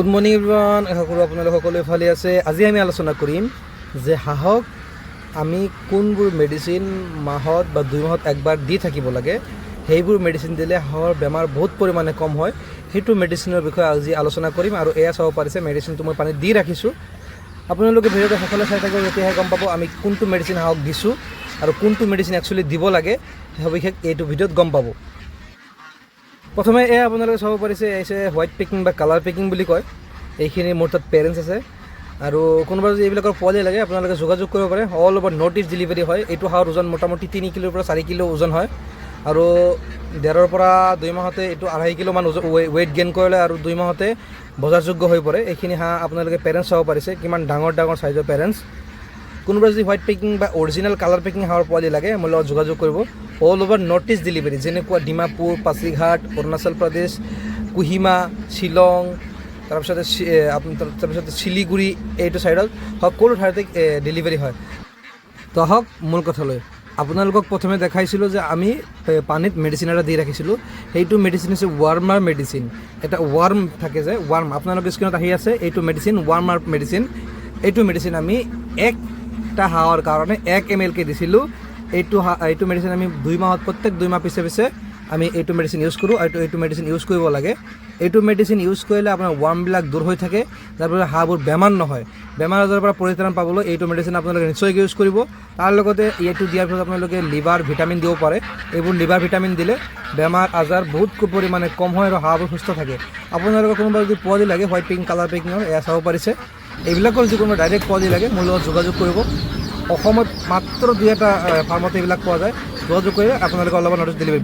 Good morning everyone, আশা কৰোঁ আপোনালোক সকলোৱে ভালে আছে। আজি আমি আলোচনা কৰিম যে হাঁহক আমি কোনবোৰ মেডিচিন মাহত বা 2 মাহত একবাৰ দি থাকিব লাগে। সেইবোৰ মেডিচিন দিলে হাঁহৰ বেমাৰ বহুত পৰিমাণে কম হয়। সেইটো মেডিচিনৰ বিষয়ে আজি আলোচনা কৰিম আৰু এয়া চাব পাৰিছে মেডিচিনটো মই পানীত দি ৰাখিছোঁ। আপোনালোকে ভিডিঅ'টো সকলোৱে চাই থাকিব, তেতিয়াহে গম পাব আমি কোনটো মেডিচিন হাঁহক দিছোঁ আৰু কোনটো মেডিচিন একচুৱেলি দিব লাগে, সেই সবিশেষ এইটো ভিডিঅ'ত গম পাব। প্ৰথমে এয়া আপোনালোকে চাব পাৰিছে, এইছে হোৱাইট পেকিং বা কালাৰ পেকিং বুলি কয়। এইখিনি মোৰ তাত পেৰেণ্টছ আছে আৰু কোনোবা যদি এইবিলাকৰ পোৱালি লাগে আপোনালোকে যোগাযোগ কৰিব পাৰে। All over north east delivery হয়। এইটো হাঁহৰ ওজন মোটামুটি 3 কিলোৰ পৰা 4 কিলো ওজন হয় আৰু 1.5 পৰা 2 মাহতে এইটো 2.5 কিলোমান ৱেইট গেইন কৰিলে আৰু 2 মাহতে বজাৰযোগ্য হৈ পৰে। এইখিনি হাঁহ আপোনালোকে পেৰেণ্টছ চাব পাৰিছে, কিমান ডাঙৰ ডাঙৰ চাইজৰ পেৰেণ্টছ। কোনোবা যদি হোৱাইট পেকিং বা অৰিজিনেল কালাৰ পেকিং হাঁহৰ পোৱালি লাগে মোৰ লগত যোগাযোগ কৰিব। All over north east delivery, যেনেকুৱা ডিমাপুৰ, পাছিঘাট, অৰুণাচল প্ৰদেশ, কোহিমা, শ্বিলং, তাৰপিছতে শিলিগুৰি, এইটো ছাইডত সকলো ঠাইতে ডেলিভাৰী হয়। তো আহক মূল কথালৈ। আপোনালোকক প্ৰথমে দেখাইছিলোঁ যে আমি পানীত মেডিচিন এটা দি ৰাখিছিলোঁ। সেইটো মেডিচিন হৈছে ৱাৰ্মাৰ মেডিচিন। এটা ৱাৰ্ম থাকে যে ৱাৰ্ম, আপোনালোকৰ স্ক্ৰীণত আহি আছে, এইটো মেডিচিন ৱাৰ্মাৰ মেডিচিন। এইটো মেডিচিন আমি একটা হাঁহৰ কাৰণে 1 ml কে দিছিলোঁ। এইটো মেডিচিন আমি 2 মাহত, প্ৰত্যেক 2 মাহ পিছে পিছে আমি এইটো মেডিচিন ইউজ কৰোঁ আৰু এইটো মেডিচিন ইউজ কৰিব লাগে। এইটো মেডিচিন ইউজ কৰিলে আপোনাৰ ৱাৰ্মবিলাক দূৰ হৈ থাকে, যাৰ ফলত হাঁহবোৰ বেমাৰ নহয়। বেমাৰ আজাৰৰ পৰা পৰিত্ৰাণ পাবলৈ এইটো মেডিচিন আপোনালোকে নিশ্চয়কৈ ইউজ কৰিব। তাৰ লগতে এইটো দিয়াৰ পিছত আপোনালোকে লিভাৰ ভিটামিন দিব পাৰে। এইবোৰ লিভাৰ ভিটামিন দিলে বেমাৰ আজাৰ বহুত পৰিমাণে কম হয় আৰু হাঁহবোৰ সুস্থ থাকে। আপোনালোকৰ কোনোবা যদি পোৱালি লাগে হোৱাইট পেকিং কালাৰ পেকিঙৰ, এয়া চাব পাৰিছে। এইবিলাকৰ যদি কোনোবা ডাইৰেক্ট পোৱালি লাগে মোৰ লগত যোগাযোগ কৰিব। অসমত মাত্ৰ 2-এটা ফাৰ্মতে এইবিলাক পোৱা যায়। যোগাযোগ কৰিলে আপোনালোকে অলপমান নটিচ ডেলিভাৰী